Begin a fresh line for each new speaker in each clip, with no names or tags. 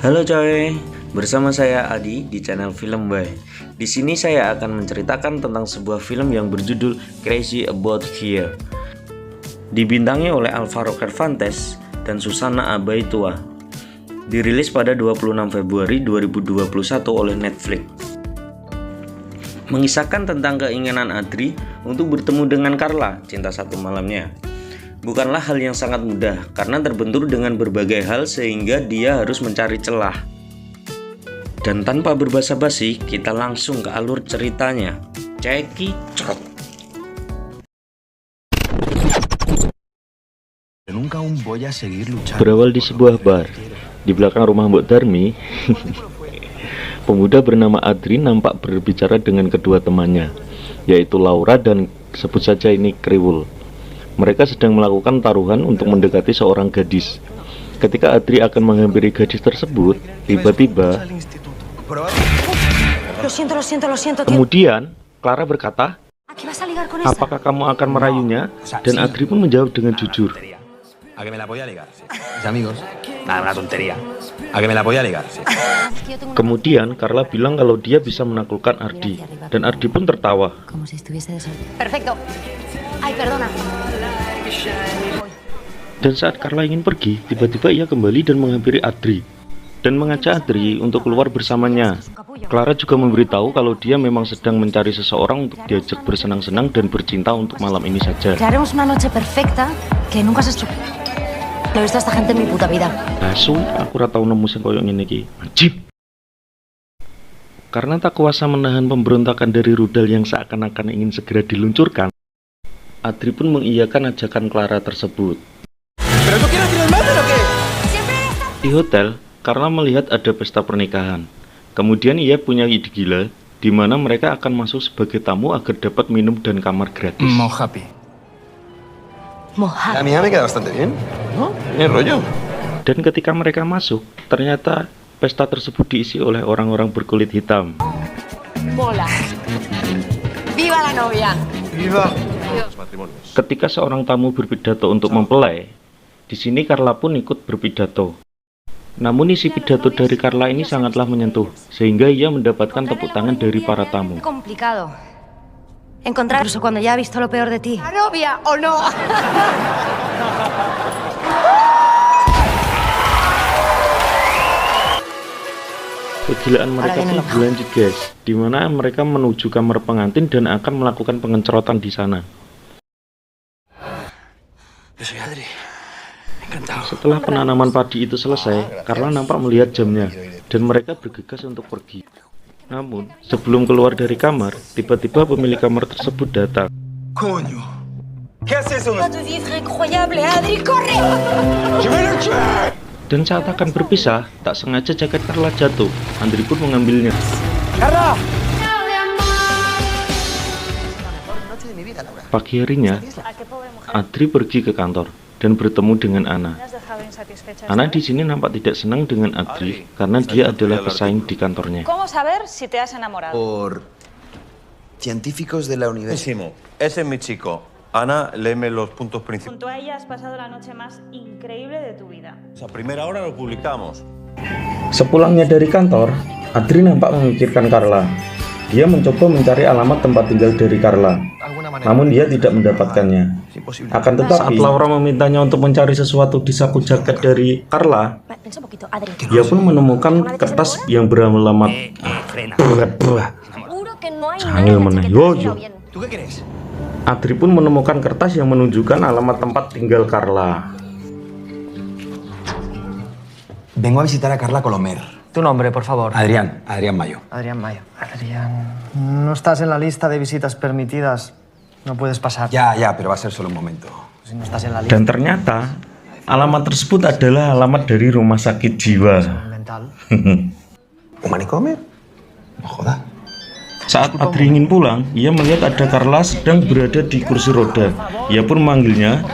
Halo coy, bersama saya Adi di channel Film Bay. Di sini saya akan menceritakan tentang sebuah film yang berjudul Crazy About Here. Dibintangi oleh Alvaro Cervantes dan Susana Abaitua. Dirilis pada 26 Februari 2021 oleh Netflix. Mengisahkan tentang keinginan Adri untuk bertemu dengan Carla, cinta satu malamnya. Bukanlah hal yang sangat mudah karena terbentur dengan berbagai hal sehingga dia harus mencari celah. Dan tanpa berbasa-basi, kita langsung ke alur ceritanya. Cekicot.
Berawal di sebuah bar di belakang rumah Mbok Darmi, pemuda bernama Adri nampak berbicara dengan kedua temannya, yaitu Laura dan sebut saja ini Kriwul. Mereka sedang melakukan taruhan untuk mendekati seorang gadis. Ketika Adri akan menghampiri gadis tersebut, tiba-tiba kemudian Clara berkata, "Apakah kamu akan merayunya?" Dan Adri pun menjawab dengan jujur, Kemudian Carla bilang kalau dia bisa menaklukkan Ardi, dan Ardi pun tertawa. Dan saat Carla ingin pergi, tiba-tiba ia kembali dan menghampiri Adri dan mengajak Adri untuk keluar bersamanya. Clara juga memberitahu kalau dia memang sedang mencari seseorang untuk diajak bersenang-senang dan bercinta untuk malam ini saja. Asu, aku ora tau nemu sing koyo ngene iki. Anjib. Karena tak kuasa menahan pemberontakan dari rudal yang seakan-akan ingin segera diluncurkan, Adri pun mengiyakan ajakan Clara tersebut. Di hotel, Carla melihat ada pesta pernikahan. Kemudian ia punya ide gila, di mana mereka akan masuk sebagai tamu agar dapat minum dan kamar gratis. Dan ketika mereka masuk, ternyata pesta tersebut diisi oleh orang-orang berkulit hitam.
Viva la novia.
Ketika seorang tamu berpidato untuk mempelai, di sini Carla pun ikut berpidato. Namun isi pidato dari Carla ini sangatlah menyentuh, sehingga ia mendapatkan tepuk tangan dari para tamu.
Encontrar incluso cuando ya ha visto lo peor de ti. ¿La novia o no?
Kegilaan mereka pun berlanjut guys, di mana mereka menuju kamar pengantin dan akan melakukan pengencerotan di sana. Setelah penanaman padi itu selesai, Carla nampak melihat jamnya dan mereka bergegas untuk pergi. Namun, sebelum keluar dari kamar, tiba-tiba pemilik kamar tersebut datang. Dan saat akan berpisah, tak sengaja jaket Carla jatuh. Adri pun mengambilnya. Pagi harinya, Adri pergi ke kantor dan bertemu dengan Ana. Ana di sini nampak tidak senang dengan Adri karena dia adalah pesaing di kantornya.
Por científicos de la universidad.
Ese es mi chico. Ana, léeme los puntos principales.
Junto a ella has pasado la noche más increíble de tu vida.
A primera hora lo publicamos.
Sepulangnya dari kantor, Adri nampak memikirkan Carla. Dia mencoba mencari alamat tempat tinggal dari Carla, namun dia tidak mendapatkannya. Akan tetapi, saat Laura memintanya untuk mencari sesuatu di saku jaket dari Carla, dia pun menemukan kertas yang beralamat Adri pun menemukan kertas yang menunjukkan alamat tempat tinggal Carla.
Vengo a visitar a Carla Colomer.
Tu nombre, por favor.
Adrián Mayo.
Adrián Mayo. Adrián, no estás en la lista de visitas permitidas. No puedes pasar.
Ya, pero va a ser solo un momento.
Si no estás en la lista
Dan ternyata, alamat tersebut adalah alamat dari rumah sakit jiwa.
mental.
¿Un manicomio? No jodas.
Saat Adri ingin pulang, ia melihat ada Carla sedang berada di kursi roda. Ia pun memanggilnya,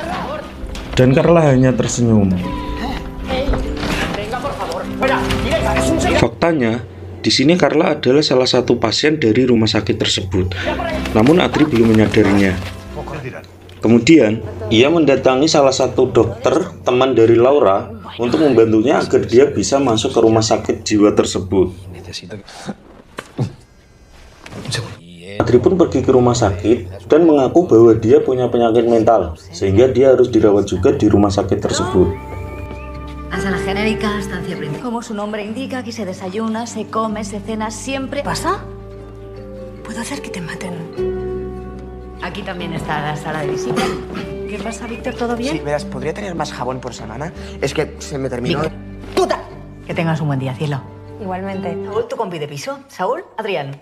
dan Carla hanya tersenyum. Faktanya, di sini Carla adalah salah satu pasien dari rumah sakit tersebut. Namun Adri belum menyadarinya. Kemudian,
Ia mendatangi salah satu dokter, teman dari Laura, untuk membantunya agar dia bisa masuk ke rumah sakit jiwa tersebut.
Necesito que...
Adri pun pergi ke rumah sakit dan mengaku bahwa dia punya penyakit mental, sehingga dia harus dirawat juga di rumah sakit tersebut.
Hasta la genérica estancia principal.
Como su nombre indica, aquí se desayuna, se come, se cena siempre.
¿Pasa? Puedo hacer que te maten.
Aquí también está la sala de visita. ¿Qué pasa, Víctor? ¿Todo bien?
Sí, verás, ¿podría tener más jabón por semana? Es que se me terminó...
Víctor. ¡Puta! Que tengas un buen día, cielo.
Igualmente.
Saúl, tu compi de piso. Saúl, Adrián.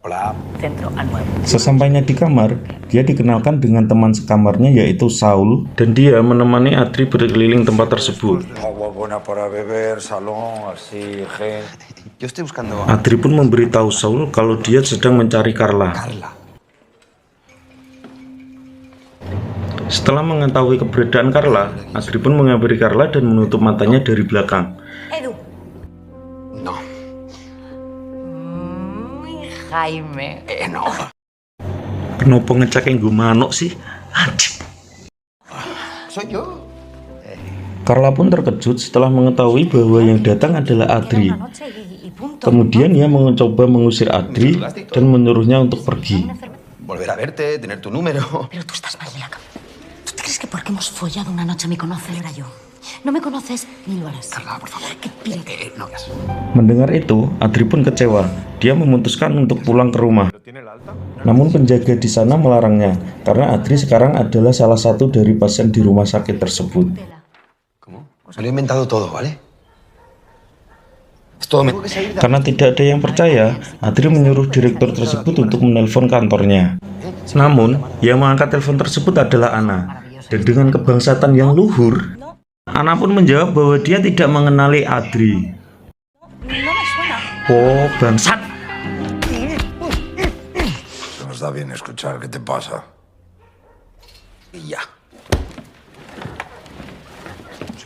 Hola.
Centro al 9.
Sesampainya di kamar, dia dikenalkan dengan teman sekamarnya yaitu Saul, dan dia menemani Adri berkeliling tempat tersebut.
Agua buena para beber, salón, así, gente.
Yo estoy buscando...
Adri pun memberitahu Saul kalau dia sedang mencari Carla. Setelah mengetahui keberadaan Carla, Adri pun menghampiri Carla dan menutup matanya dari belakang.
Edu.
No.
Jaime.
No.
Kenapa ngecek gue manuk sih? Anjir.
Soy yo.
Carla pun terkejut setelah mengetahui bahwa yang datang adalah Adri. Kemudian ia mencoba mengusir Adri dan menyuruhnya untuk pergi.
Volver a verte, tener tu número.
Pero tú estás mal de la cabeza. ¿Tú te crees que porque hemos follado una noche me conoces? Era yo. No me conoces ni lo harás.
Carla, por favor.
¿Qué pide?
No, ya.
Mendengar itu, Adri pun kecewa. Dia memutuskan untuk pulang ke rumah. Namun penjaga di sana melarangnya, karena Adri sekarang adalah salah satu dari pasien di rumah sakit tersebut.
¿Cómo? Me lo he inventado todo, ¿vale? Es todo mentira.
Karena tidak ada yang percaya, Adri menyuruh direktur tersebut untuk menelpon kantornya. Namun, yang mengangkat telepon tersebut adalah Ana. Dan dengan kebangsatan yang luhur, Ana pun menjawab bahwa dia tidak mengenali Adri. Oh, bangsat!
No está bien escuchar, ¿qué te pasa?
Y ya.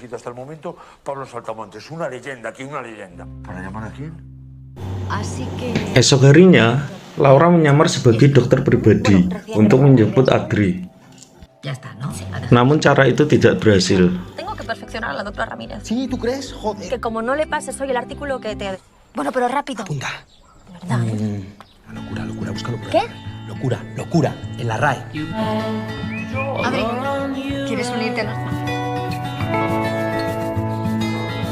Hasta el momento, Pablo Saltamontes, una leyenda aquí, una leyenda. ¿Para llamar a quién?
Así que...
Esok harinya, Laura menyamar sebagai dokter pribadi untuk menjemput Adri.
Ya está, ¿no?
Namun cara itu tidak berhasil.
Tengo que perfeccionar a la doctora Ramírez.
Sí, ¿tú crees? Joder.
Que como no le pases hoy el artículo que te... Bueno, pero rápido.
Apunta.
De verdad, ¿eh?
Locura, locura, búscalo por
¿Qué?
ahí. Locura, locura, en la RAE.
Adri, ¿quieres unirte a nosotros?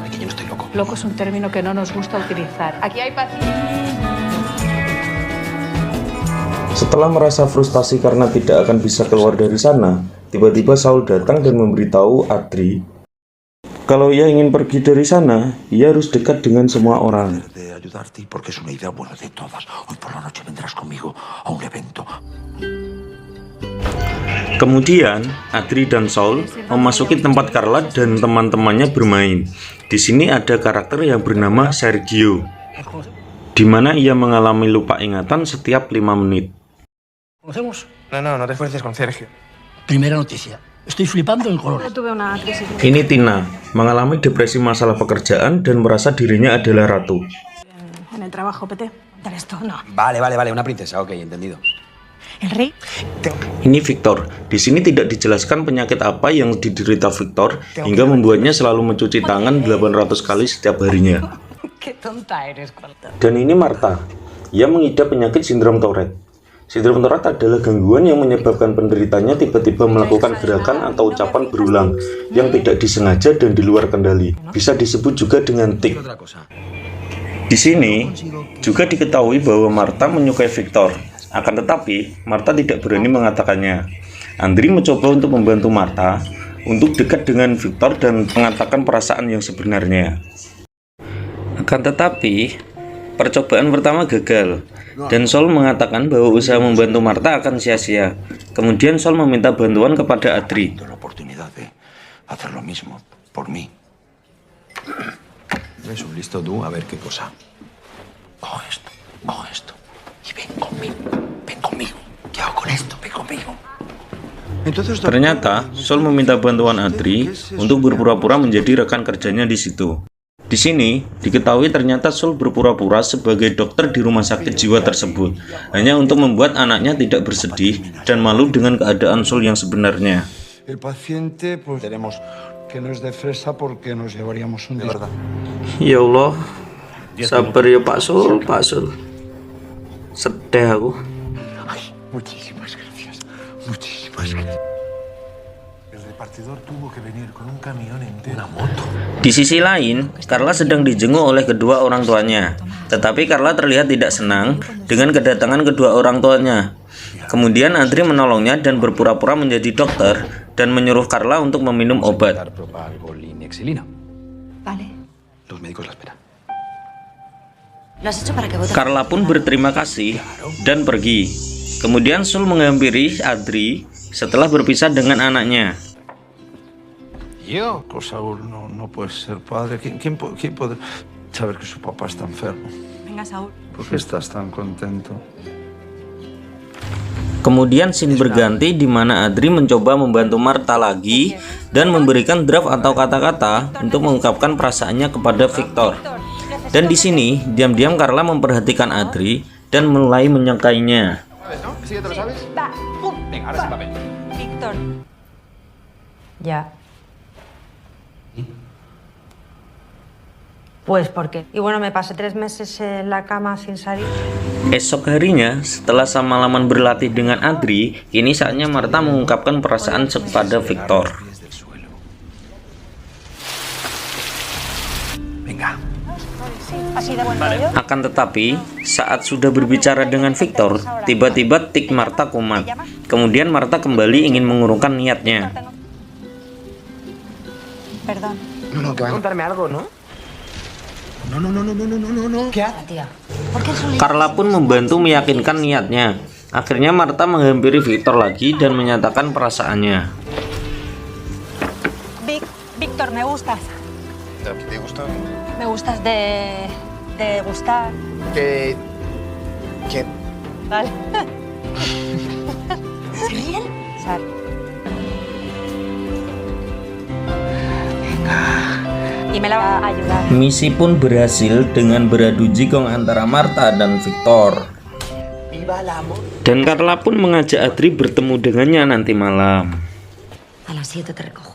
Ay, que yo no estoy loco.
Loco es un término que no nos gusta utilizar. Aquí hay pacientes.
Setelah merasa frustasi karena tidak akan bisa keluar dari sana, tiba-tiba Saul datang dan memberitahu Adri kalau ia ingin pergi dari sana, ia harus dekat dengan semua orang.
De ayudarte porque es una idea buena de todas. Hoy por la noche vendrás conmigo a un evento.
Kemudian, Adri dan Saul memasuki tempat Carla dan teman-temannya bermain. Di sini ada karakter yang bernama Sergio, di mana ia mengalami lupa ingatan setiap 5 menit.
¿Conocemos? No te esfuerces con Sergio.
Primera noticia. Estoy flipando en colores.
Tuve una crisis.
Ini Tina, mengalami depresi masalah pekerjaan dan merasa dirinya adalah ratu.
En el trabajo, PT.
Dar esto, no.
Vale, una princesa, ok, entendido.
¿El rey?
Ini Victor. Di sini tidak dijelaskan penyakit apa yang diderita Victor hingga membuatnya selalu mencuci tangan 800 kali setiap harinya.
Qué tonta eres, Cuarta.
Dan ini Martha. Ia mengidap penyakit sindrom Tourette. Sindrom Tourette adalah gangguan yang menyebabkan penderitanya tiba-tiba melakukan gerakan atau ucapan berulang yang tidak disengaja dan di luar kendali. Bisa disebut juga dengan tic. Di sini juga diketahui bahwa Martha menyukai Victor. Akan tetapi, Martha tidak berani mengatakannya. Andri mencoba untuk membantu Martha untuk dekat dengan Victor dan mengatakan perasaan yang sebenarnya. Akan tetapi, percobaan pertama gagal. Dan Saul mengatakan bahwa usaha membantu Martha akan sia-sia. Kemudian Saul meminta bantuan kepada Adri.
La oportunidad de hacer lo mismo por mí.
Eso, listo tú, a ver qué cosa.
Coge esto. Y ven conmigo. ¿Qué hago con esto? Ven conmigo.
Ternyata, Saul meminta bantuan Adri untuk berpura-pura menjadi rekan kerjanya di situ. Di sini, diketahui ternyata Saul berpura-pura sebagai dokter di rumah sakit jiwa tersebut, hanya untuk membuat anaknya tidak bersedih dan malu dengan keadaan Saul yang sebenarnya.
El paciente, pues tenemos que no es de fresa porque nos llevaríamos un día.
Ya Allah, sabar ya Pak Sul, Pak Sul. Sedih aku.
Muchísimas gracias. Muchísimas gracias. El repartidor tuvo que venir con un camión entero. Una moto.
Di sisi lain, Carla sedang dijenguk oleh kedua orang tuanya. Tetapi Carla terlihat tidak senang dengan kedatangan kedua orang tuanya. Kemudian Adri menolongnya dan berpura-pura menjadi dokter dan menyuruh Carla untuk meminum obat.
Vale.
Los médicos la esperan.
Lo has hecho para que vote.
Carla pun berterima kasih dan pergi. Kemudian Sul menghampiri Adri setelah berpisah dengan anaknya.
Yo, pues Saúl no puede ser padre. ¿Quién puede saber que su papá está enfermo?
Venga, Saúl.
¿Por qué estás tan contento?
Kemudian scene berganti di mana Adri mencoba membantu Marta lagi dan memberikan draft atau kata-kata untuk mengungkapkan perasaannya kepada Victor. Dan di sini diam-diam Carla memperhatikan Adri dan mulai menyukainya.
Víctor. Ya. Pues porque. Y bueno, me pasé 3 meses en la cama sin salir.
Esok harinya, setelah semalaman berlatih dengan Adri, kini saatnya Marta mengungkapkan perasaan kepada Victor. Akan tetapi, saat sudah berbicara dengan Victor, tiba-tiba tik Marta kumat. Kemudian Marta kembali ingin mengurungkan niatnya.
Perdón.
No, que va a contarme algo, ¿no? No. ¿Qué hace?
Carla pun membantu meyakinkan niatnya. Akhirnya Marta menghampiri Victor lagi dan menyatakan perasaannya.
Víctor, me gustas.
¿Te gusta?
Me gustas de gustar.
Que...
Vale.
¿Seriel?
Sar. Y me la va a ayudar.
Misi pun berhasil dengan beradu jigong antara Marta dan Victor. Dan Carla pun mengajak Adri bertemu dengannya nanti malam.
A las 7 te recojo.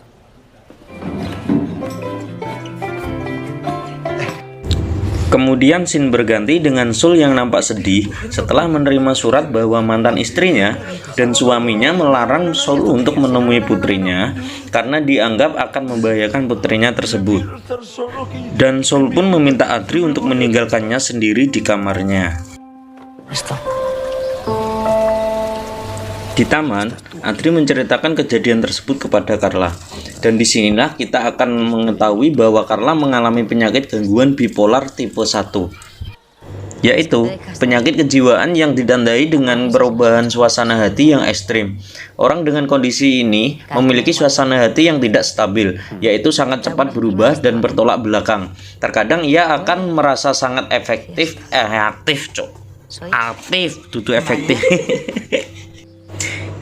Kemudian scene berganti dengan Sul yang nampak sedih setelah menerima surat bahwa mantan istrinya dan suaminya melarang Sul untuk menemui putrinya karena dianggap akan membahayakan putrinya tersebut. Dan Sul pun meminta Adri untuk meninggalkannya sendiri di kamarnya. Di taman, Adri menceritakan kejadian tersebut kepada Carla. Dan disinilah kita akan mengetahui bahwa Carla mengalami penyakit gangguan bipolar tipe 1, yaitu penyakit kejiwaan yang ditandai dengan perubahan suasana hati yang ekstrim. Orang dengan kondisi ini memiliki suasana hati yang tidak stabil, yaitu sangat cepat berubah dan bertolak belakang. Terkadang ia akan merasa sangat aktif, dudu efektif.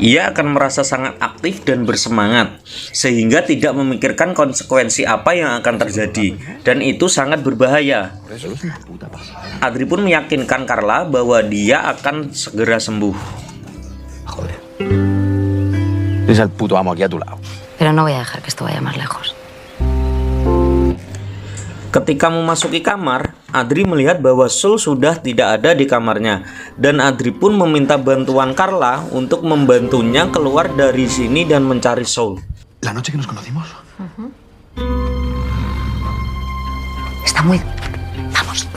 Ia akan merasa sangat aktif dan bersemangat, sehingga tidak memikirkan konsekuensi apa yang akan terjadi, dan itu sangat berbahaya. Adri pun meyakinkan Carla bahwa dia akan segera sembuh.
Es el puto amo aquí a tu lado.
Pero no voy a dejar que esto vaya más lejos.
Ketika memasuki kamar, Adri melihat bahwa Sul sudah tidak ada di kamarnya, dan Adri pun meminta bantuan Carla untuk membantunya keluar dari sini dan mencari Sul.
La noche que nos conocimos.
Está muy... Vamos.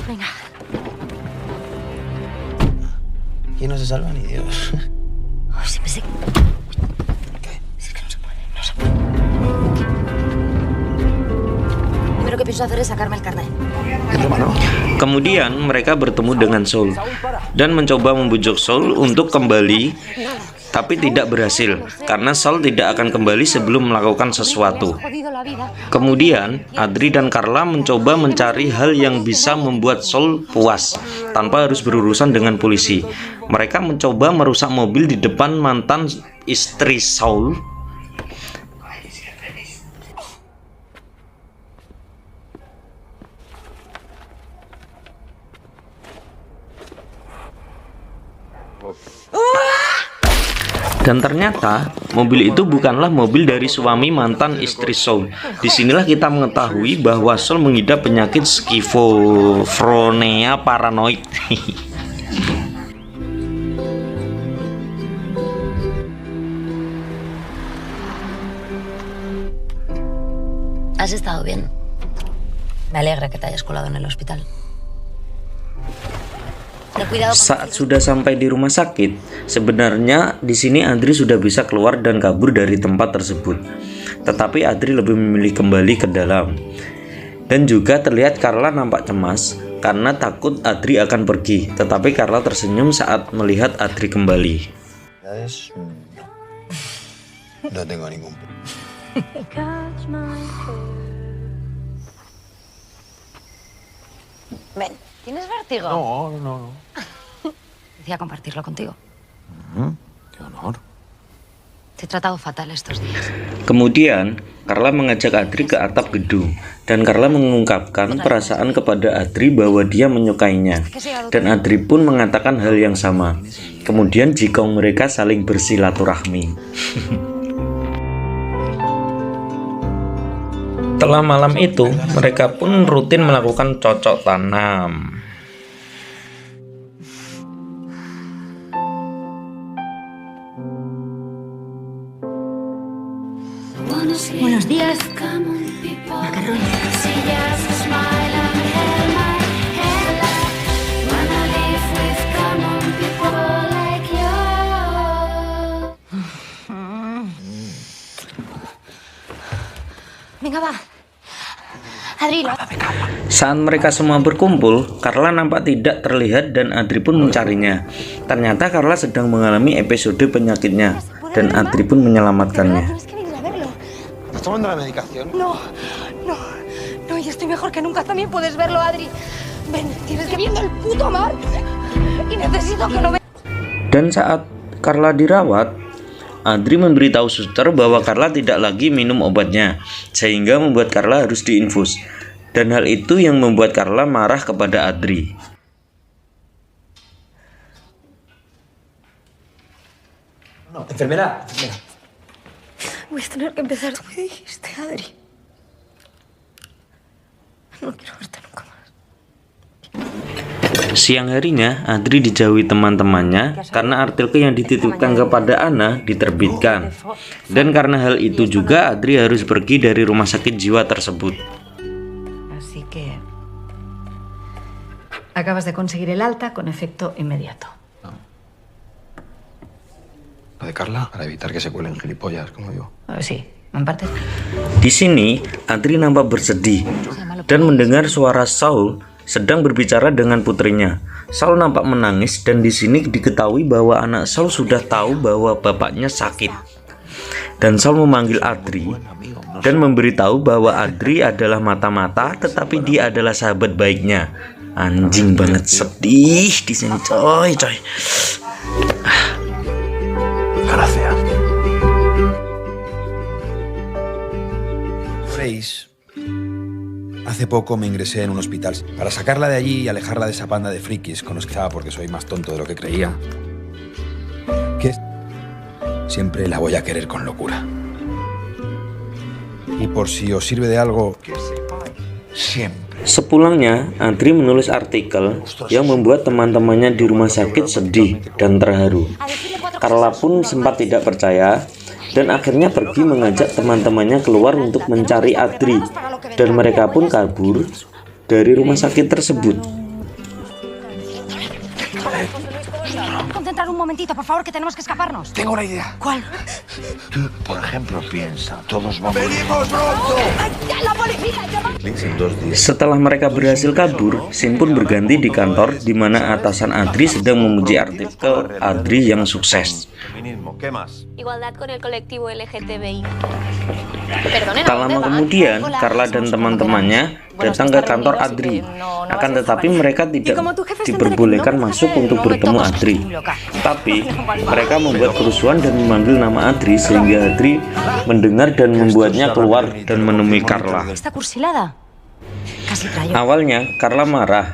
Venga.
Aquí no se salva ni Dios.
Ay, siempre sé...
¿Qué?
Es que no se puede, no se puede. Lo que pienso hacer es sacarme el carnet.
Kemudian mereka bertemu dengan Sul dan mencoba membujuk Sul untuk kembali, tapi tidak berhasil karena Sul tidak akan kembali sebelum melakukan sesuatu. Kemudian Adri dan Carla mencoba mencari hal yang bisa membuat Sul puas tanpa harus berurusan dengan polisi. Mereka mencoba merusak mobil di depan mantan istri Sul. Dan ternyata mobil itu bukanlah mobil dari suami mantan istri Saul. Disinilah kita mengetahui bahwa Saul mengidap penyakit skizofrenia paranoid.
¿Has estado bien? Me alegra que te hayas colado en el hospital.
Saat sudah sampai di rumah sakit, sebenarnya di sini Adri sudah bisa keluar dan kabur dari tempat tersebut. Tetapi Adri lebih memilih kembali ke dalam. Dan juga terlihat Carla nampak cemas karena takut Adri akan pergi. Tetapi Carla tersenyum saat melihat Adri kembali.
No tengo ningún.
Ven, ¿tienes vértigo?
No.
Decía compartirlo contigo.
Qué honor.
Te he tratado fatal estos días.
Kemudian, Carla mengajak Adri ke atap gedung. Dan Carla mengungkapkan perasaan kepada Adri bahwa dia menyukainya. Dan Adri pun mengatakan hal yang sama. Kemudian jikong mereka saling bersilaturahmi. Setelah malam itu, mereka pun rutin melakukan cocok tanam.
Buenos días. Macarrón. Venga, va. Adri,
Saat mereka semua berkumpul, Carla nampak tidak terlihat dan Adri pun mencarinya. Ternyata Carla sedang mengalami episode penyakitnya dan Adri pun menyelamatkannya.
¿Estás tomando la medicación?
No, y estoy mejor que nunca. También puedes verlo, Adri. Ven, tienes que viendo el puto mar y necesito que lo veas.
Dan saat Carla dirawat, Adri memberitahu suster bahwa Carla tidak lagi minum obatnya, sehingga membuat Carla harus diinfus. Dan hal itu yang membuat Carla marah kepada Adri.
No, enfermera.
Voy a tener que empezar. Tú me dijiste, Adri. No quiero verte nunca más.
Siang harinya, Adri dijauhi teman-temannya karena artikel yang dititipkan kepada Anna diterbitkan. Dan karena hal itu juga, Adri harus pergi dari rumah sakit jiwa tersebut.
Así que acabas de conseguir el alta con efecto inmediato.
Lo de Carla, para evitar que se cuelen gilipollas, como digo.
Sí, en parte.
Di sini, Adri nampak bersedih dan mendengar suara Saul sedang berbicara dengan putrinya. Saul nampak menangis dan di sini diketahui bahwa anak Saul sudah tahu bahwa bapaknya sakit. Dan Saul memanggil Adri dan memberitahu bahwa Adri adalah mata-mata, tetapi dia adalah sahabat baiknya. Anjing banget, sedih di sini, coy.
Gracias. Veis, hace poco me ingresé en un hospital para sacarla de allí y alejarla de esa panda de frikis con los que estaba, porque soy más tonto de lo que creía. Que siempre la voy a querer con locura. Y por si os sirve de algo, siempre.
Sepulangnya, Adri menulis artikel yang membuat teman-temannya di rumah sakit sedih dan terharu. Carla pun sempat tidak percaya dan akhirnya pergi mengajak teman-temannya keluar untuk mencari Adri, dan mereka pun kabur dari rumah sakit tersebut.
Concentrar un momentito, por favor, que tenemos que escaparnos.
Tengo una idea.
¿Cuál?
Tú, por ejemplo, piensa, todos vamos...
¡Venimos pronto!
¡Ay, ya, la policía!
Setelah mereka berhasil kabur, scene pun berganti di kantor di mana atasan Adri sedang memuji artikel Adri yang sukses.
Igualdad con el colectivo LGTBI.
Tak lama kemudian, Carla dan teman-temannya datang ke kantor Adri. Akan tetapi mereka tidak diperbolehkan masuk untuk bertemu Adri. Tapi mereka membuat kerusuhan dan memanggil nama Adri sehingga Adri mendengar dan membuatnya keluar dan menemui Carla. Awalnya Carla marah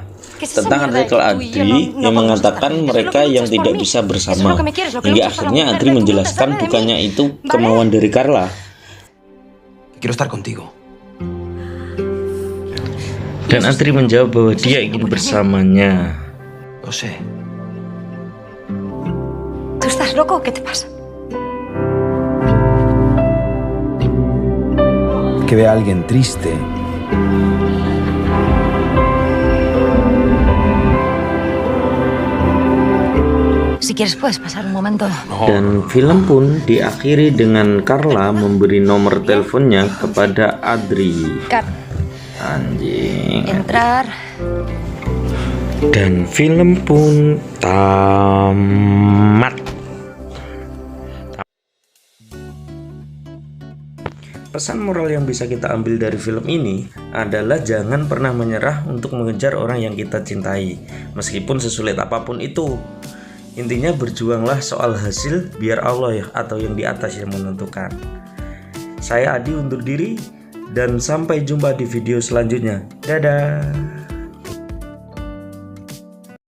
tentang artikel Adri yang mengatakan mereka yang tidak bisa bersama. Hingga akhirnya Adri menjelaskan bukannya itu kemauan dari Carla.
Quiero estar contigo.
Dan Adri menjawab bahwa dia ingin bersamanya.
Lo sé.
¿Tú estás loco o qué te pasa?
Que vea a alguien triste.
Si quieres puedes pasar un momento.
Dan film pun diakhiri dengan Carla memberi nomor teleponnya kepada Adri. Anjing.
Entrar.
Dan film pun tamat. Pesan moral yang bisa kita ambil dari film ini adalah jangan pernah menyerah untuk mengejar orang yang kita cintai, meskipun sesulit apapun itu. Intinya berjuanglah, soal hasil biar Allah ya atau yang di atas yang menentukan. Saya Adi undur diri dan sampai jumpa di video selanjutnya. Dadah.